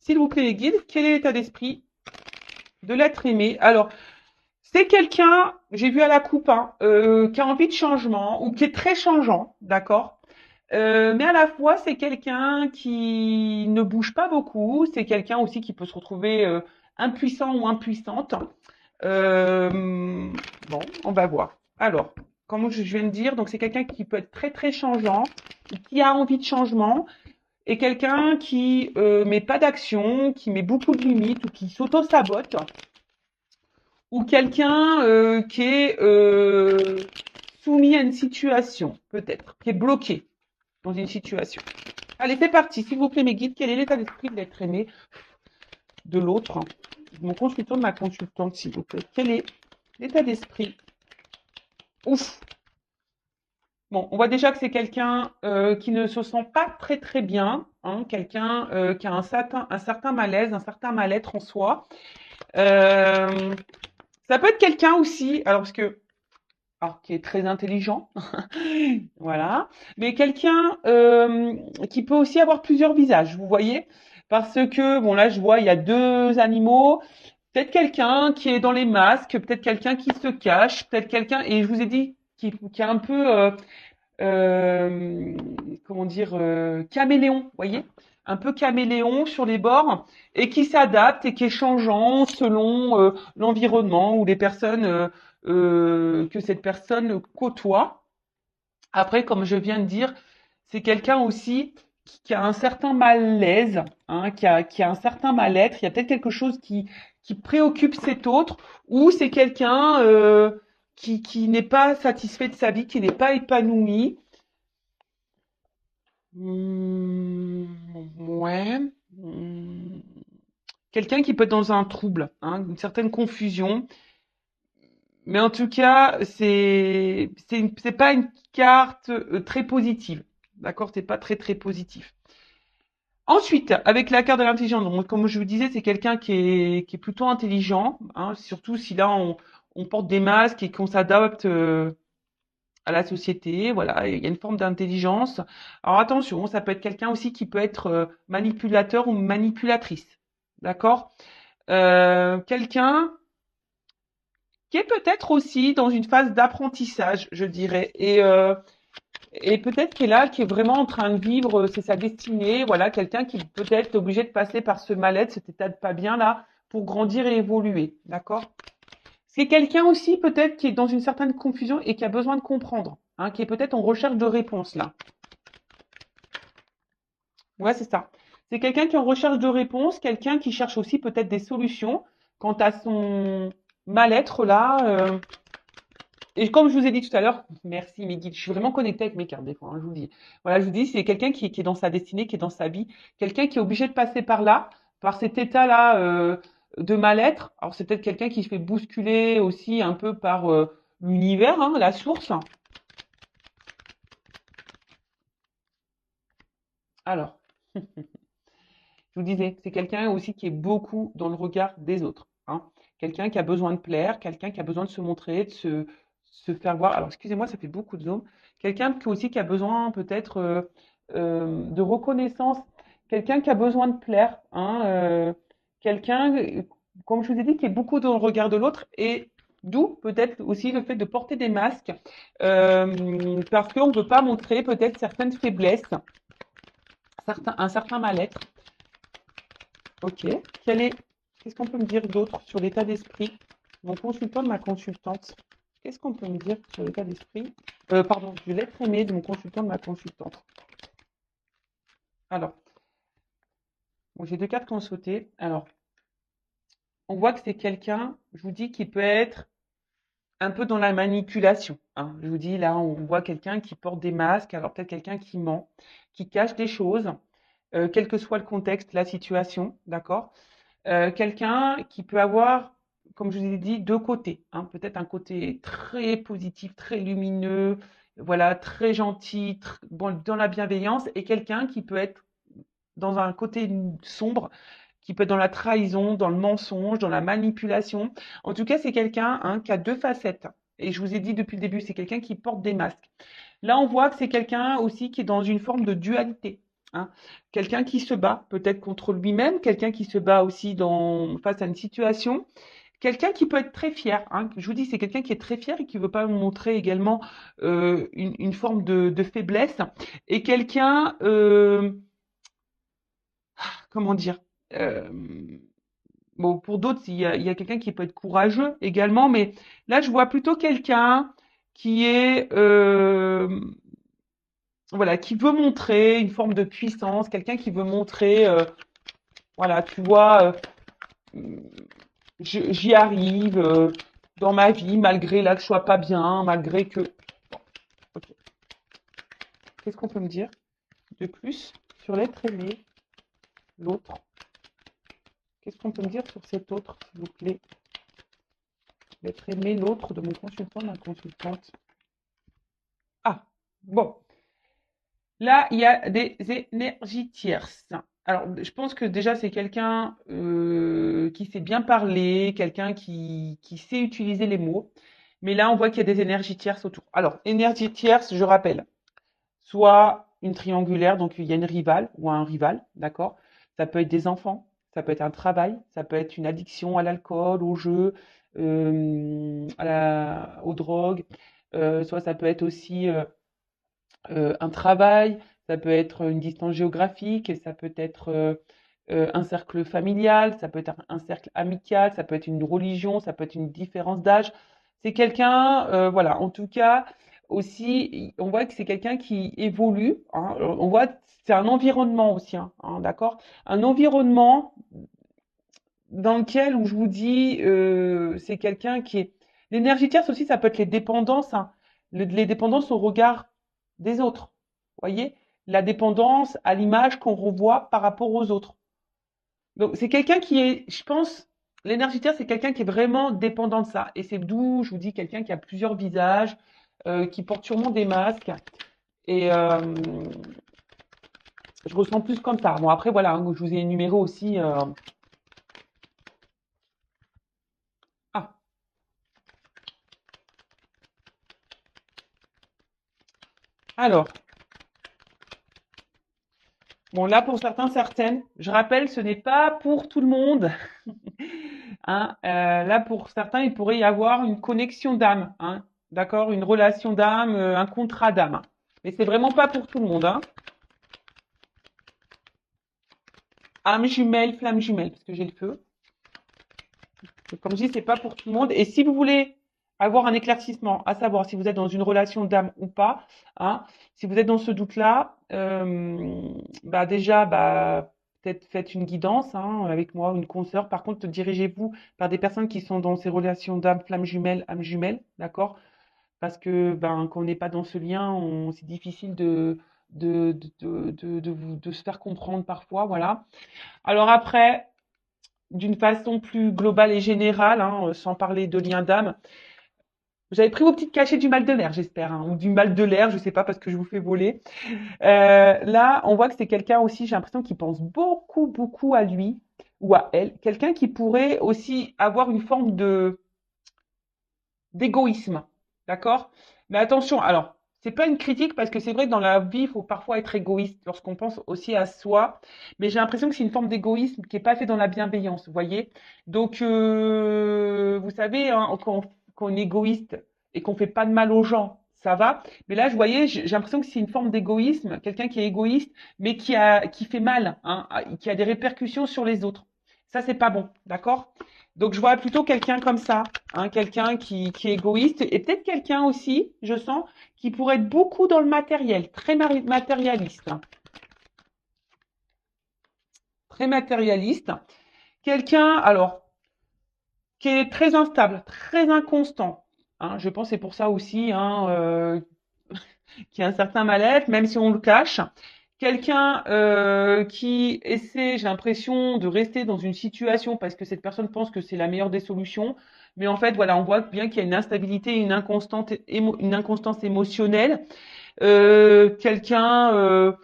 S'il vous plaît, les guides, quel est l'état d'esprit de l'être aimé? Alors, c'est quelqu'un, j'ai vu à la coupe, hein, qui a envie de changement ou qui est très changeant, d'accord? Mais à la fois, c'est quelqu'un qui ne bouge pas beaucoup. C'est quelqu'un aussi qui peut se retrouver impuissant ou impuissante. Euh, bon, on va voir. Alors, comme je viens de dire, donc c'est quelqu'un qui peut être très très changeant, qui a envie de changement, et quelqu'un qui met pas d'action, qui met beaucoup de limites ou qui s'auto-sabote, ou quelqu'un qui est soumis à une situation, peut-être, qui est bloqué dans une situation. Allez, c'est parti. S'il vous plaît, mes guides, quel est l'état d'esprit de l'être aimé de l'autre, de mon consultant, de ma consultante, s'il vous plaît? Quel est l'état d'esprit? Ouf. Bon, on voit déjà que c'est quelqu'un qui ne se sent pas très très bien, hein, quelqu'un qui a un certain malaise, un certain mal-être en soi. Euh, Ça peut être quelqu'un aussi, alors qui est très intelligent, voilà, mais quelqu'un qui peut aussi avoir plusieurs visages, vous voyez, parce que bon là je vois il y a deux animaux, peut-être quelqu'un qui est dans les masques, peut-être quelqu'un qui se cache, peut-être quelqu'un et je vous ai dit qui est un peu euh, comment dire caméléon, vous voyez, un peu caméléon sur les bords et qui s'adapte et qui est changeant selon l'environnement ou les personnes que cette personne côtoie. Après, comme je viens de dire, c'est quelqu'un aussi qui a un certain malaise, hein, qui a un certain mal-être. Il y a peut-être quelque chose qui préoccupe cet autre, ou c'est quelqu'un qui n'est pas satisfait de sa vie, qui n'est pas épanoui. Ouais. Quelqu'un qui peut être dans un trouble, hein, une certaine confusion. Mais en tout cas, c'est pas une carte très positive. D'accord? C'est pas très très positif. Ensuite, avec la carte de l'intelligence, donc comme je vous disais, c'est quelqu'un qui est plutôt intelligent, hein, surtout si là on porte des masques et qu'on s'adapte à la société. Voilà, il y a une forme d'intelligence. Alors attention, ça peut être quelqu'un aussi qui peut être manipulateur ou manipulatrice. D'accord? Quelqu'un qui est peut-être aussi dans une phase d'apprentissage, je dirais, et peut-être qui est là, qui est vraiment en train de vivre, c'est sa destinée, voilà, quelqu'un qui peut-être est obligé de passer par ce mal-être, cet état de pas bien là, pour grandir et évoluer, d'accord? C'est quelqu'un aussi peut-être qui est dans une certaine confusion et qui a besoin de comprendre, hein, qui est peut-être en recherche de réponse là. Ouais, c'est ça. C'est quelqu'un qui est en recherche de réponse, quelqu'un qui cherche aussi peut-être des solutions quant à son mal-être là. Et comme je vous ai dit tout à l'heure, merci mes guides, je suis vraiment connectée avec mes cartes des fois, hein, je vous dis. Voilà, je vous dis, c'est quelqu'un qui est dans sa destinée, qui est dans sa vie, quelqu'un qui est obligé de passer par là, par cet état-là de mal-être. Alors c'est peut-être quelqu'un qui se fait bousculer aussi un peu par l'univers, hein, la source. Alors, je vous disais, c'est quelqu'un aussi qui est beaucoup dans le regard des autres, hein. Quelqu'un qui a besoin de plaire, quelqu'un qui a besoin de se montrer, se faire voir. Alors, excusez-moi, ça fait beaucoup de zoom. Quelqu'un qui aussi qui a besoin peut-être de reconnaissance, quelqu'un qui a besoin de plaire, hein, quelqu'un, comme je vous ai dit, qui est beaucoup dans le regard de l'autre et d'où peut-être aussi le fait de porter des masques parce qu'on ne veut pas montrer peut-être certaines faiblesses, un certain mal-être. Ok. Qu'est-ce qu'on peut me dire d'autre sur l'état d'esprit? Mon consultant de ma consultante. Qu'est-ce qu'on peut me dire sur l'état d'esprit? Pardon, de l'être aimé de mon consultant de ma consultante. Alors, bon, j'ai deux cartes qui ont sauté. Alors, on voit que c'est quelqu'un, je vous dis, qui peut être un peu dans la manipulation, hein. Je vous dis, là, on voit quelqu'un qui porte des masques, alors peut-être quelqu'un qui ment, qui cache des choses, quel que soit le contexte, la situation, d'accord? Quelqu'un qui peut avoir, comme je vous ai dit, deux côtés, hein. Peut-être un côté très positif, très lumineux, voilà, très gentil, bon, dans la bienveillance, et quelqu'un qui peut être dans un côté sombre, qui peut être dans la trahison, dans le mensonge, dans la manipulation. En tout cas, c'est quelqu'un, hein, qui a deux facettes. Et je vous ai dit depuis le début, c'est quelqu'un qui porte des masques. Là, on voit que c'est quelqu'un aussi qui est dans une forme de dualité. hein. Quelqu'un qui se bat peut-être contre lui-même, quelqu'un qui se bat aussi face à une situation, quelqu'un qui peut être très fier, hein. Je vous dis, c'est quelqu'un qui est très fier et qui veut pas montrer également une forme de faiblesse. Et quelqu'un, comment dire, euh, bon, pour d'autres, il y a quelqu'un qui peut être courageux également, mais là, je vois plutôt quelqu'un qui est, voilà, qui veut montrer une forme de puissance, quelqu'un qui veut montrer, voilà, tu vois, j'y arrive dans ma vie, malgré là que je sois pas bien, malgré que. Ok. Qu'est-ce qu'on peut me dire de plus sur l'être aimé, l'autre? Qu'est-ce qu'on peut me dire sur cet autre, s'il vous plaît? L'être aimé, l'autre de mon consultant, ma consultante. Ah, bon. Là, il y a des énergies tierces. Alors, je pense que déjà, c'est quelqu'un qui sait bien parler, quelqu'un qui sait utiliser les mots. Mais là, on voit qu'il y a des énergies tierces autour. Alors, énergie tierce, je rappelle, soit une triangulaire, donc il y a une rivale ou un rival, d'accord? Ça peut être des enfants, ça peut être un travail, ça peut être une addiction à l'alcool, au jeu, aux drogues, soit ça peut être aussi un travail, ça peut être une distance géographique, ça peut être un cercle familial, ça peut être un cercle amical, ça peut être une religion, ça peut être une différence d'âge. C'est quelqu'un, voilà, en tout cas, aussi, on voit que c'est quelqu'un qui évolue, hein. On voit, c'est un environnement aussi, hein, d'accord? Un environnement dans lequel, où je vous dis, c'est quelqu'un qui est. L'énergie tierce aussi, ça peut être les dépendances, hein, les dépendances au regard des autres. Vous voyez? La dépendance à l'image qu'on renvoie par rapport aux autres. Donc, c'est quelqu'un qui est, je pense, l'énergie tierce, c'est quelqu'un qui est vraiment dépendant de ça. Et c'est d'où, je vous dis, quelqu'un qui a plusieurs visages, qui porte sûrement des masques. Et je ressens plus comme ça. Bon, après, voilà, hein, je vous ai énuméré aussi. Ah, alors. Bon, là, pour certains, certaines, je rappelle, ce n'est pas pour tout le monde, hein. Là, pour certains, il pourrait y avoir une connexion d'âme, hein. D'accord? Une relation d'âme, un contrat d'âme. Mais c'est vraiment pas pour tout le monde, hein. Âme jumelle, flamme jumelle, parce que j'ai le feu. Donc, comme je dis, c'est pas pour tout le monde. Et si vous voulez avoir un éclaircissement, à savoir si vous êtes dans une relation d'âme ou pas, hein, si vous êtes dans ce doute-là, bah déjà, bah, peut-être faites une guidance, hein, avec moi, une consoeur. Par contre, dirigez-vous par des personnes qui sont dans ces relations d'âme, flamme jumelle, âme jumelle, d'accord? Parce que ben, quand on n'est pas dans ce lien, c'est difficile de se faire comprendre parfois, voilà. Alors après, d'une façon plus globale et générale, hein, sans parler de lien d'âme. Vous avez pris vos petites cachets du mal de l'air, j'espère, hein, ou du mal de l'air, je sais pas parce que je vous fais voler. Là, on voit que c'est quelqu'un aussi, j'ai l'impression qu'il pense beaucoup, beaucoup à lui ou à elle. Quelqu'un qui pourrait aussi avoir une forme de d'égoïsme, d'accord? Mais attention, alors, c'est pas une critique parce que c'est vrai que dans la vie, il faut parfois être égoïste lorsqu'on pense aussi à soi. Mais j'ai l'impression que c'est une forme d'égoïsme qui est pas fait dans la bienveillance, vous voyez? Donc, vous savez, hein, quand on est égoïste et qu'on fait pas de mal aux gens, ça va. Mais là, je voyais, j'ai l'impression que c'est une forme d'égoïsme, quelqu'un qui est égoïste, mais qui fait mal, hein, qui a des répercussions sur les autres. Ça, c'est pas bon, d'accord? Donc, je vois plutôt quelqu'un comme ça, hein, quelqu'un qui est égoïste et peut-être quelqu'un aussi, je sens, qui pourrait être beaucoup dans le matériel, très matérialiste, hein, très matérialiste. Quelqu'un, alors, qui est très instable, très inconstant, hein, je pense que c'est pour ça aussi, hein, qui a un certain mal-être, même si on le cache. Quelqu'un qui essaie, j'ai l'impression, de rester dans une situation parce que cette personne pense que c'est la meilleure des solutions. Mais en fait, voilà, on voit bien qu'il y a une instabilité, une inconstance émotionnelle. Quelqu'un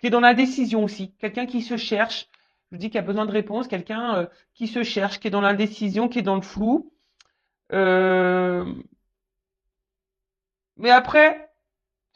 qui est dans la décision aussi. Quelqu'un qui se cherche. Je dis qu'il a besoin de réponse. Quelqu'un qui se cherche, qui est dans l'indécision, qui est dans le flou. Euh, mais après,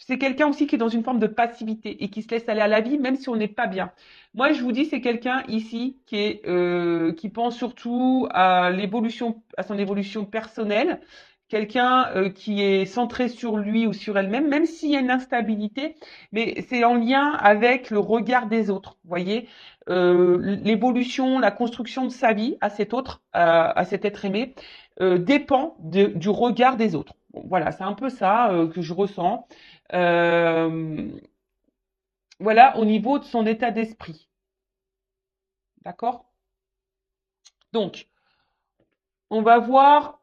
c'est quelqu'un aussi qui est dans une forme de passivité et qui se laisse aller à la vie, même si on n'est pas bien. Moi, je vous dis, c'est quelqu'un ici qui pense surtout à l'évolution, à son évolution personnelle, quelqu'un qui est centré sur lui ou sur elle-même, même s'il y a une instabilité, mais c'est en lien avec le regard des autres. Vous voyez, l'évolution, la construction de sa vie à cet autre, à cet être aimé, dépend du regard des autres. Bon, voilà, c'est un peu ça que je ressens. Euh, voilà, au niveau de son état d'esprit. D'accord? Donc, on va voir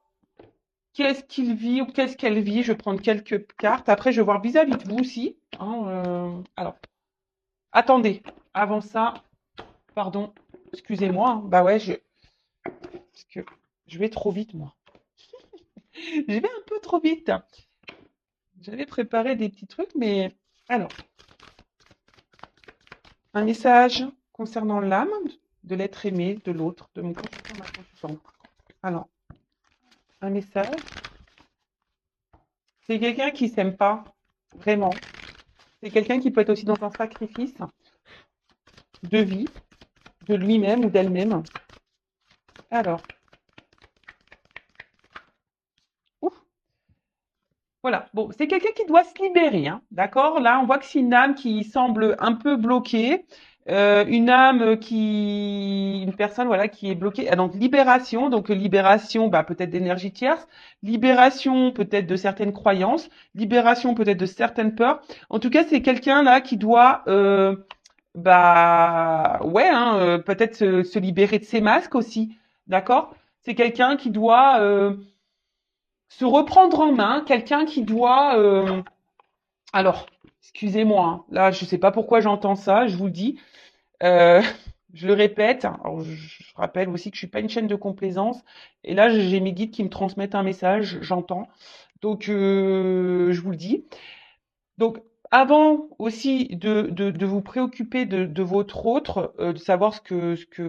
qu'est-ce qu'il vit ou qu'est-ce qu'elle vit. Je vais prendre quelques cartes. Après, je vais voir vis-à-vis de vous aussi. Hein, alors, attendez. Avant ça, pardon, excusez-moi. Hein. Bah ouais, parce que je vais trop vite, moi. Je vais un peu trop vite. J'avais préparé des petits trucs, mais alors, un message concernant l'âme de l'être aimé, de l'autre, de mon consultant, ma consultante. Alors, un message. C'est quelqu'un qui s'aime pas, vraiment. C'est quelqu'un qui peut être aussi dans un sacrifice de vie, de lui-même ou d'elle-même. Alors, ouf, voilà. Bon, c'est quelqu'un qui doit se libérer, hein, d'accord? Là, on voit que c'est une âme qui semble un peu bloquée, une âme une personne, voilà, qui est bloquée. Ah, donc libération, bah, peut-être d'énergie tierce, libération peut-être de certaines croyances, libération peut-être de certaines peurs. En tout cas, c'est quelqu'un là qui doit bah ouais, hein, peut-être se libérer de ses masques aussi, d'accord? C'est quelqu'un qui doit se reprendre en main, quelqu'un qui doit alors, excusez-moi, hein, là je sais pas pourquoi j'entends ça, je vous le dis, euh, je le répète. Alors, je rappelle aussi que je suis pas une chaîne de complaisance, et là j'ai mes guides qui me transmettent un message, j'entends, donc je vous le dis. Donc, avant aussi de vous préoccuper de votre autre, de savoir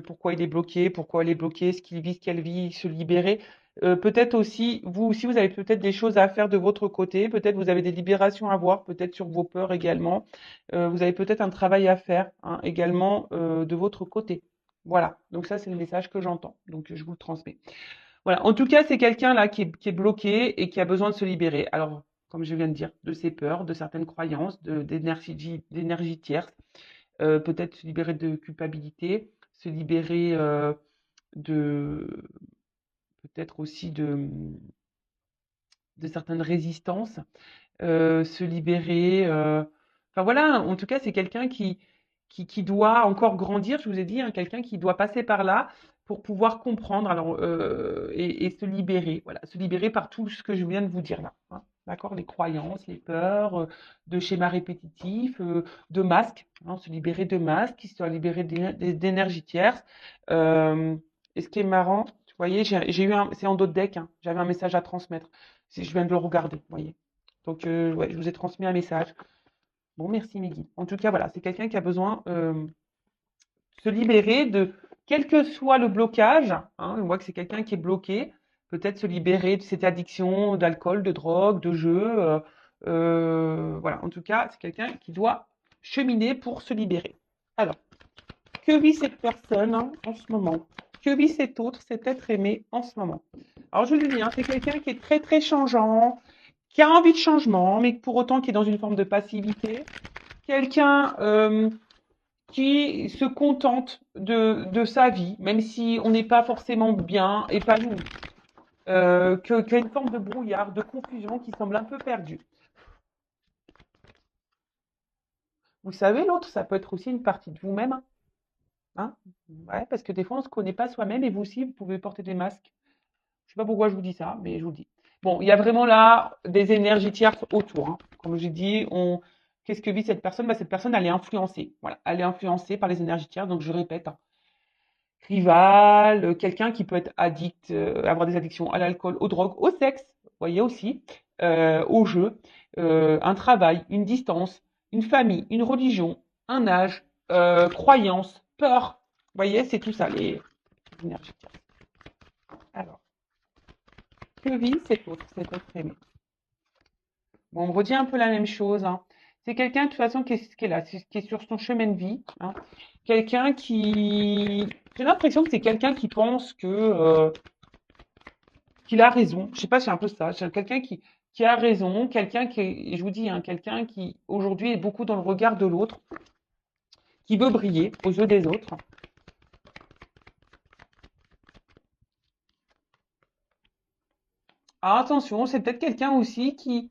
pourquoi il est bloqué, pourquoi elle est bloquée, ce qu'elle vit, se libérer. Peut-être aussi, vous avez peut-être des choses à faire de votre côté. Peut-être vous avez des libérations à voir, peut-être sur vos peurs également. Vous avez peut-être un travail à faire hein, également de votre côté. Voilà. Donc ça, c'est le message que j'entends. Donc je vous le transmets. Voilà. En tout cas, c'est quelqu'un là qui est bloqué et qui a besoin de se libérer. Alors, comme je viens de dire, de ses peurs, de certaines croyances, d'énergie tierce, peut-être se libérer de culpabilité, se libérer de peut-être aussi de certaines résistances, se libérer. Enfin voilà, en tout cas, c'est quelqu'un qui doit encore grandir, je vous ai dit, hein, quelqu'un qui doit passer par là pour pouvoir comprendre alors, et se libérer. Voilà, se libérer par tout ce que je viens de vous dire là. Hein, d'accord? Les croyances, les peurs, de schémas répétitifs, de masques, hein, se libérer de masques, se libérer d'énergie tierce. Euh, et ce qui est marrant, vous voyez, j'ai eu c'est en d'autres decks, hein, j'avais un message à transmettre. Si je viens de le regarder, vous voyez. Donc, ouais, je vous ai transmis un message. Bon, merci Meggy. En tout cas, voilà, c'est quelqu'un qui a besoin de se libérer de quel que soit le blocage. Hein, on voit que c'est quelqu'un qui est bloqué. Peut-être se libérer de cette addiction d'alcool, de drogue, de jeu. Voilà, en tout cas, c'est quelqu'un qui doit cheminer pour se libérer. Alors, que vit cette personne hein, en ce moment? Que vit cet autre, cet être aimé en ce moment? Alors, je vous le dis, hein, c'est quelqu'un qui est très, très changeant, qui a envie de changement, mais pour autant qui est dans une forme de passivité. Quelqu'un qui se contente de sa vie, même si on n'est pas forcément bien épanoui. Qu'il y a une forme de brouillard, de confusion qui semble un peu perdue. Vous savez, l'autre, ça peut être aussi une partie de vous-même. Hein. Ouais, parce que des fois, on ne se connaît pas soi-même et vous aussi, vous pouvez porter des masques. Je ne sais pas pourquoi je vous dis ça, mais je vous le dis. Bon, il y a vraiment là des énergies tierces autour. Hein. Comme j'ai dit, qu'est-ce que vit cette personne? Bah, cette personne, elle est influencée. Voilà, elle est influencée par les énergies tierces. Donc, je répète, hein. Rival, quelqu'un qui peut être addict, avoir des addictions à l'alcool, aux drogues, au sexe, vous voyez aussi, au jeu, un travail, une distance, une famille, une religion, un âge, croyance, peur. Vous voyez, c'est tout ça, les énergies tierces. Alors. Que vit cet autre aimé? Bon, on me redit un peu la même chose, hein. C'est quelqu'un, de toute façon, qui est là, qui est sur son chemin de vie, hein. Quelqu'un qui... J'ai l'impression que c'est quelqu'un qui pense qu'il a raison. Je sais pas, c'est un peu ça. C'est quelqu'un qui a raison, quelqu'un qui est, je vous dis, hein, quelqu'un qui, aujourd'hui, est beaucoup dans le regard de l'autre, qui veut briller aux yeux des autres. Ah, attention, c'est peut-être quelqu'un aussi qui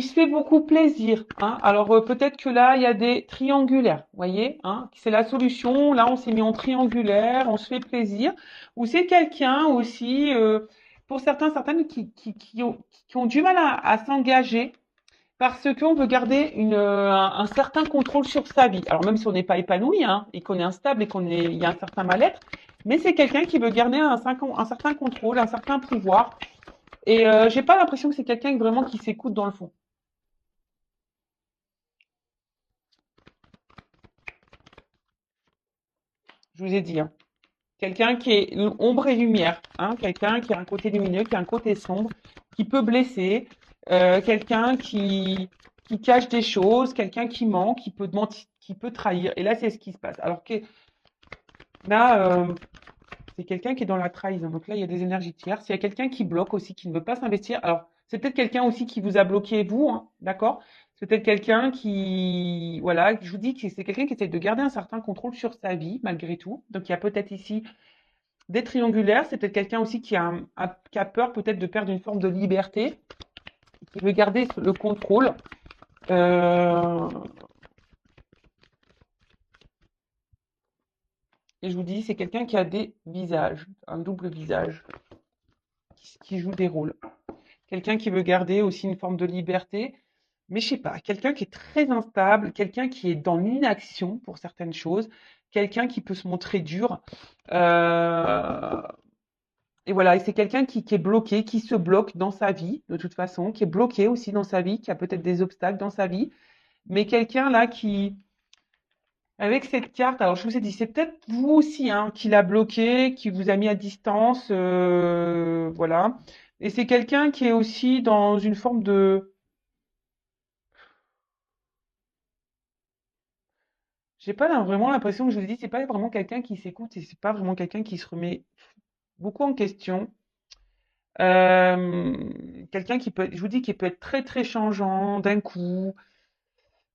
se fait beaucoup plaisir, hein. Alors peut-être que là, il y a des triangulaires, vous voyez, hein, c'est la solution. Là, on s'est mis en triangulaire, on se fait plaisir. Ou c'est quelqu'un aussi, pour certains, certaines qui ont du mal à s'engager parce qu'on veut garder un certain contrôle sur sa vie. Alors même si on n'est pas épanoui, hein, et qu'on est instable et il y a un certain mal-être, mais c'est quelqu'un qui veut garder un certain contrôle, un certain pouvoir. Et j'ai pas l'impression que c'est quelqu'un vraiment qui s'écoute dans le fond. Je vous ai dit, hein. Quelqu'un qui est ombre et lumière, hein, quelqu'un qui a un côté lumineux, qui a un côté sombre, qui peut blesser, quelqu'un qui cache des choses, quelqu'un qui ment, qui peut mentir, qui peut trahir. Et là, c'est ce qui se passe. Alors que là, c'est quelqu'un qui est dans la trahison. Donc là, il y a des énergies tierces. Il y a quelqu'un qui bloque aussi, qui ne veut pas s'investir. Alors, c'est peut-être quelqu'un aussi qui vous a bloqué, vous, hein, d'accord? C'est peut-être quelqu'un qui, voilà, je vous dis que c'est quelqu'un qui essaie de garder un certain contrôle sur sa vie, malgré tout. Donc, il y a peut-être ici des triangulaires. C'est peut-être quelqu'un aussi qui a peur peut-être de perdre une forme de liberté, qui veut garder le contrôle. Euh, et je vous dis, c'est quelqu'un qui a des visages, un double visage, qui joue des rôles. Quelqu'un qui veut garder aussi une forme de liberté, mais je sais pas, quelqu'un qui est très instable, quelqu'un qui est dans l'inaction pour certaines choses, quelqu'un qui peut se montrer dur. Euh, et voilà, et c'est quelqu'un qui est bloqué, qui se bloque dans sa vie, de toute façon, qui est bloqué aussi dans sa vie, qui a peut-être des obstacles dans sa vie, mais quelqu'un là qui, avec cette carte, alors je vous ai dit, c'est peut-être vous aussi, hein, qui l'a bloqué, qui vous a mis à distance, voilà. Et c'est quelqu'un qui est aussi dans une forme de, j'ai pas vraiment l'impression que je vous ai dit, c'est pas vraiment quelqu'un qui s'écoute et c'est pas vraiment quelqu'un qui se remet beaucoup en question. Quelqu'un qui peut, je vous dis, qui peut être très très changeant d'un coup.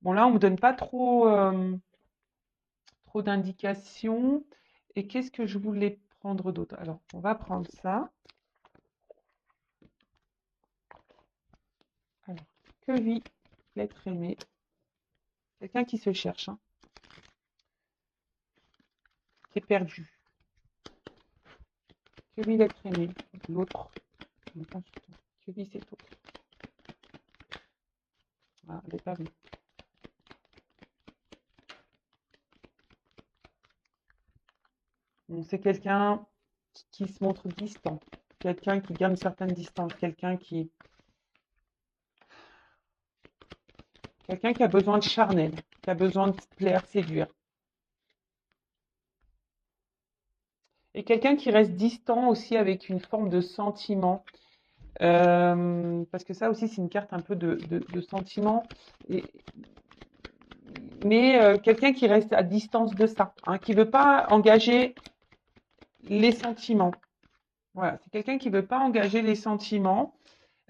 Bon là, on me donne pas trop d'indications. Et qu'est-ce que je voulais prendre d'autre? Alors, on va prendre ça. Alors, que vit l'être aimé? Quelqu'un qui se cherche, hein, qui est perdu. Que vit l'être aimé? L'autre. Que vit cet autre? Ah, elle n'est pas venue. Bon, c'est quelqu'un qui se montre distant, quelqu'un qui garde une certaine distance, quelqu'un qui a besoin de charnel, qui a besoin de plaire, séduire. Et quelqu'un qui reste distant aussi avec une forme de sentiment. Parce que ça aussi, c'est une carte un peu de sentiment. Et- mais quelqu'un qui reste à distance de ça, hein, qui ne veut pas engager les sentiments. Voilà, c'est quelqu'un qui ne veut pas engager les sentiments.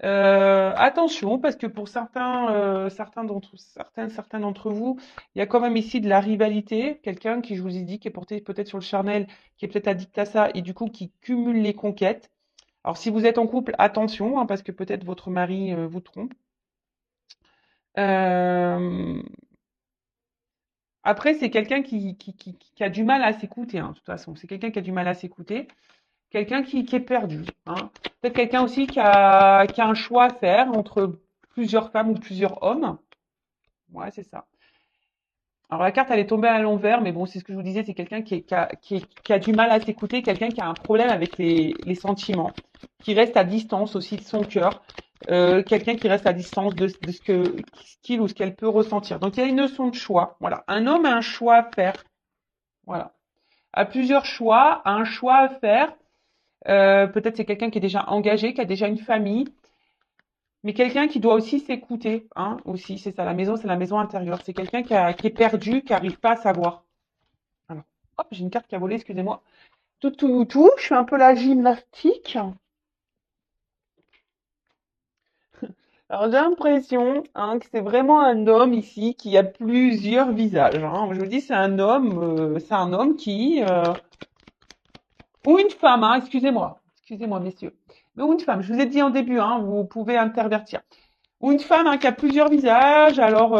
Attention, parce que pour certains d'entre vous, il y a quand même ici de la rivalité. Quelqu'un qui, je vous ai dit, qui est porté peut-être sur le charnel, qui est peut-être addict à ça et du coup qui cumule les conquêtes. Alors, si vous êtes en couple, attention, hein, parce que peut-être votre mari vous trompe. Euh, Après, c'est quelqu'un qui a du mal à s'écouter, hein, de toute façon. C'est quelqu'un qui a du mal à s'écouter. Quelqu'un qui est perdu, hein. Peut-être quelqu'un aussi qui a un choix à faire entre plusieurs femmes ou plusieurs hommes. Ouais, c'est ça. Alors la carte, elle est tombée à l'envers, mais bon, c'est ce que je vous disais, c'est quelqu'un qui a du mal à s'écouter, quelqu'un qui a un problème avec les sentiments, qui reste à distance aussi de son cœur, quelqu'un qui reste à distance de ce qu'il ou ce qu'elle peut ressentir. Donc il y a une notion de choix. Voilà, un homme a un choix à faire. Voilà, a plusieurs choix, a un choix à faire. Peut-être c'est quelqu'un qui est déjà engagé, qui a déjà une famille. Mais quelqu'un qui doit aussi s'écouter, hein, aussi, c'est ça, la maison, c'est la maison intérieure. C'est quelqu'un qui est perdu, qui n'arrive pas à savoir. Alors, hop, j'ai une carte qui a volé, excusez-moi. Tout, je fais un peu la gymnastique. Alors, j'ai l'impression hein, que c'est vraiment un homme ici qui a plusieurs visages. Hein. Je vous dis, c'est un homme qui, ou une femme, hein, excusez-moi, messieurs. Mais ou une femme, je vous ai dit en début, hein, vous pouvez intervertir. Ou une femme hein, qui a plusieurs visages. Alors,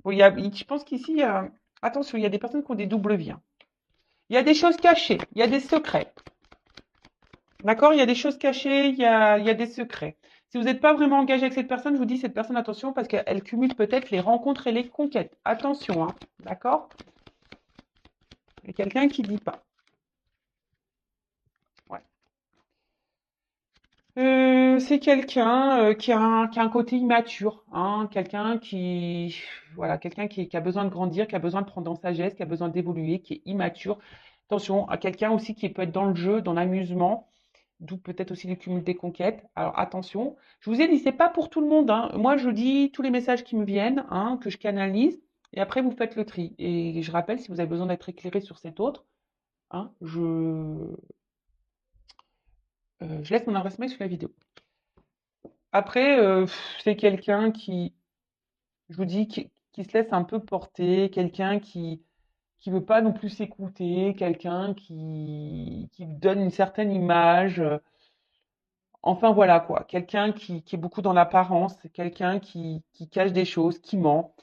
bon, je pense qu'ici, attention, il y a des personnes qui ont des doubles vies. Hein. Il y a des choses cachées, il y a des secrets. D'accord? Il y a des choses cachées, il y a des secrets. Si vous n'êtes pas vraiment engagé avec cette personne, je vous dis cette personne, attention, parce qu'elle cumule peut-être les rencontres et les conquêtes. Attention, hein. D'accord? Il y a quelqu'un qui dit pas. Ouais. C'est quelqu'un qui a un côté immature, hein, quelqu'un qui a besoin de grandir, qui a besoin de prendre en sagesse, qui a besoin d'évoluer, qui est immature. Attention, à quelqu'un aussi qui peut être dans le jeu, dans l'amusement, d'où peut-être aussi le cumul des conquêtes. Alors attention, je vous ai dit, c'est pas pour tout le monde. Hein. Moi, je dis tous les messages qui me viennent, hein, que je canalise, et après vous faites le tri. Et je rappelle, si vous avez besoin d'être éclairé sur cet autre, hein, je laisse mon adresse mail sous la vidéo. Après, c'est quelqu'un qui, je vous dis, qui se laisse un peu porter, quelqu'un qui veut pas non plus s'écouter, quelqu'un qui donne une certaine image. Enfin voilà quoi, quelqu'un qui est beaucoup dans l'apparence, quelqu'un qui cache des choses, qui ment,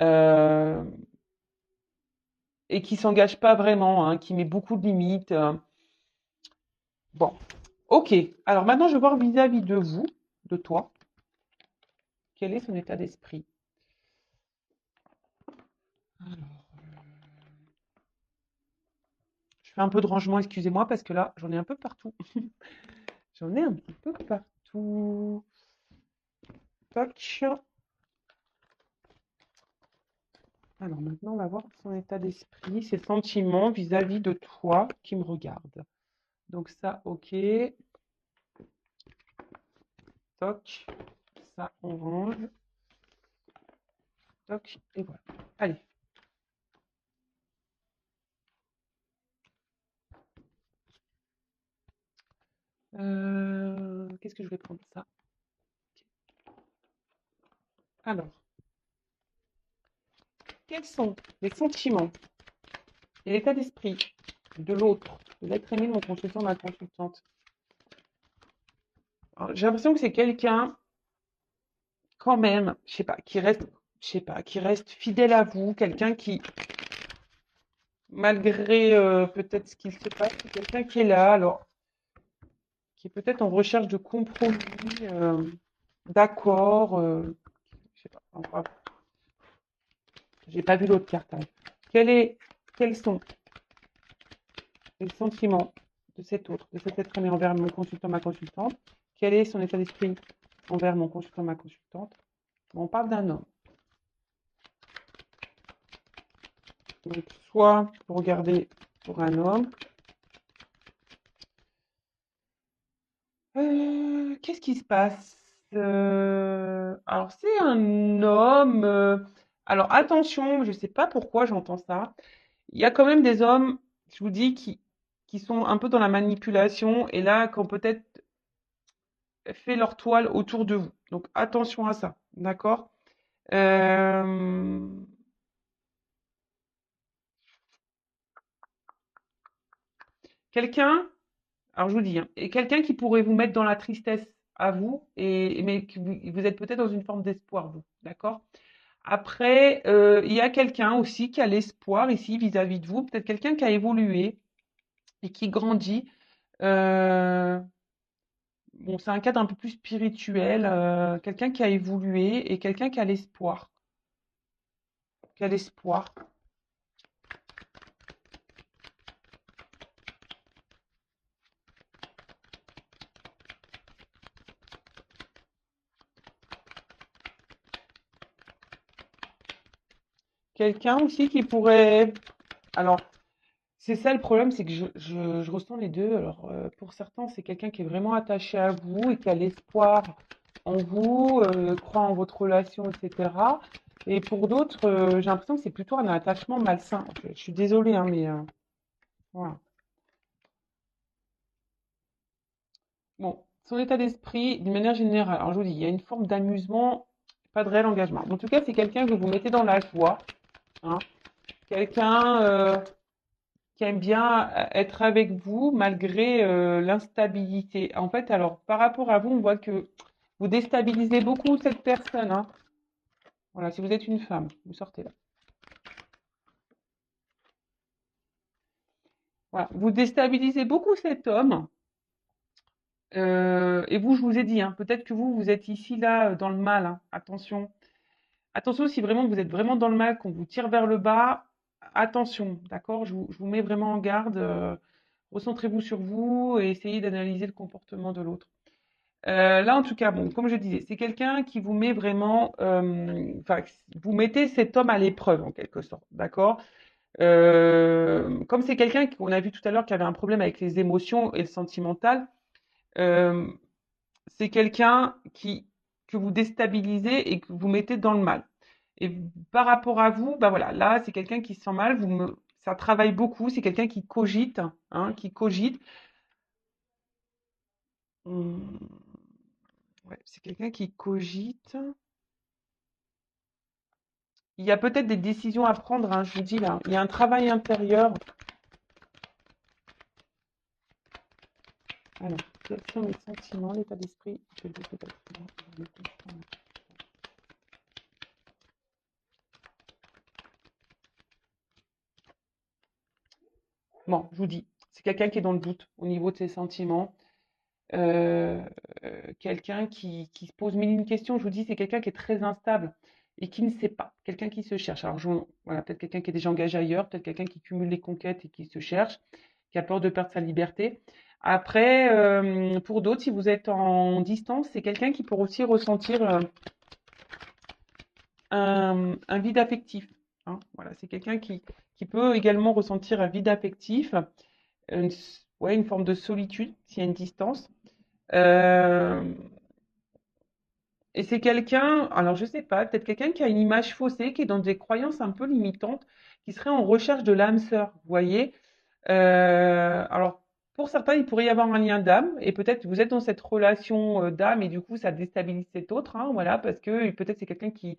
euh, et qui s'engage pas vraiment, hein, qui met beaucoup de limites. Bon, ok. Alors maintenant, je vais voir vis-à-vis de vous, de toi, quel est son état d'esprit. Je fais un peu de rangement, excusez-moi, parce que là, j'en ai un peu partout. J'en ai un petit peu partout. Toc. Alors maintenant, on va voir son état d'esprit, ses sentiments vis-à-vis de toi qui me regarde. Donc ça, ok. Toc. Ça, on range. Toc. Et voilà. Allez. Qu'est-ce que je vais prendre ça? Alors, quels sont les sentiments et l'état d'esprit de l'autre, de l'être aimé de mon consultant, ma consultante? J'ai l'impression que c'est quelqu'un, quand même, je sais pas, je sais pas, qui reste fidèle à vous, quelqu'un qui, malgré peut-être ce qu'il se passe, c'est quelqu'un qui est là, alors, qui est peut-être en recherche de compromis, d'accord, je sais pas, enfin, j'ai pas vu l'autre carte. Hein. Quels sont les sentiments de cet autre, de cet être aimé envers mon consultant, ma consultante? Quel est son état d'esprit envers mon consultant, ma consultante? Bon, on parle d'un homme. Donc, soit vous regardez pour un homme. Qu'est-ce qui se passe? Alors, c'est un homme. Alors, attention, je ne sais pas pourquoi j'entends ça. Il y a quand même des hommes, je vous dis, qui sont un peu dans la manipulation et là, qui ont peut-être fait leur toile autour de vous. Donc, attention à ça, d'accord? Euh, quelqu'un, alors je vous dis, hein, et quelqu'un qui pourrait vous mettre dans la tristesse à vous, mais que vous êtes peut-être dans une forme d'espoir, vous, d'accord? Après, il y a quelqu'un aussi qui a l'espoir ici vis-à-vis de vous, peut-être quelqu'un qui a évolué et qui grandit. Euh, bon, c'est un cadre un peu plus spirituel, quelqu'un qui a évolué et quelqu'un qui a l'espoir. Qui a l'espoir. Quelqu'un aussi qui pourrait. Alors, C'est ça le problème, c'est que je ressens les deux. Alors, pour certains, c'est quelqu'un qui est vraiment attaché à vous et qui a l'espoir en vous, croit en votre relation, etc. Et pour d'autres, j'ai l'impression que c'est plutôt un attachement malsain. Je suis désolée, hein, mais voilà. Bon, son état d'esprit, d'une manière générale, alors je vous dis, il y a une forme d'amusement, pas de réel engagement. En tout cas, c'est quelqu'un que vous mettez dans la joie, hein. Quelqu'un qui aime bien être avec vous malgré l'instabilité. En fait, alors, par rapport à vous, on voit que vous déstabilisez beaucoup cette personne, hein. Voilà, si vous êtes une femme, vous sortez là. Voilà, vous déstabilisez beaucoup cet homme. Et vous, je vous ai dit, hein, peut-être que vous êtes ici, là, dans le mal, hein. Attention. Attention, si vraiment vous êtes vraiment dans le mal, qu'on vous tire vers le bas, attention, d'accord? Je vous mets vraiment en garde. Recentrez-vous sur vous et essayez d'analyser le comportement de l'autre. Là, en tout cas, bon, comme je disais, c'est quelqu'un qui vous met vraiment, enfin, vous mettez cet homme à l'épreuve en quelque sorte, d'accord? Comme c'est quelqu'un qu'on a vu tout à l'heure qui avait un problème avec les émotions et le sentimental, euh, c'est quelqu'un que vous déstabilisez et que vous mettez dans le mal. Et par rapport à vous, bah voilà, là, c'est quelqu'un qui se sent mal, ça travaille beaucoup, c'est quelqu'un qui cogite, hein, qui cogite. Hum, ouais, c'est quelqu'un qui cogite. Il y a peut-être des décisions à prendre, hein, je vous dis là. Il y a un travail intérieur. Alors, quels sont les sentiments, l'état d'esprit? Bon, je vous dis, c'est quelqu'un qui est dans le doute au niveau de ses sentiments. Euh, Quelqu'un qui se pose mille et une questions. Je vous dis, c'est quelqu'un qui est très instable et qui ne sait pas. Quelqu'un qui se cherche. Alors, voilà, peut-être quelqu'un qui est déjà engagé ailleurs, peut-être quelqu'un qui cumule les conquêtes et qui se cherche, qui a peur de perdre sa liberté. Après, pour d'autres, si vous êtes en distance, c'est quelqu'un qui peut aussi ressentir un vide affectif, hein. Voilà, c'est quelqu'un qui peut également ressentir un vide affectif, une, ouais, une forme de solitude s'il y a une distance. Euh, et c'est quelqu'un, alors je sais pas, peut-être quelqu'un qui a une image faussée, qui est dans des croyances un peu limitantes, qui serait en recherche de l'âme sœur, vous voyez? Alors, pour certains, il pourrait y avoir un lien d'âme, et peut-être vous êtes dans cette relation d'âme, et du coup, ça déstabilise cet autre, hein, voilà, parce que peut-être c'est quelqu'un qui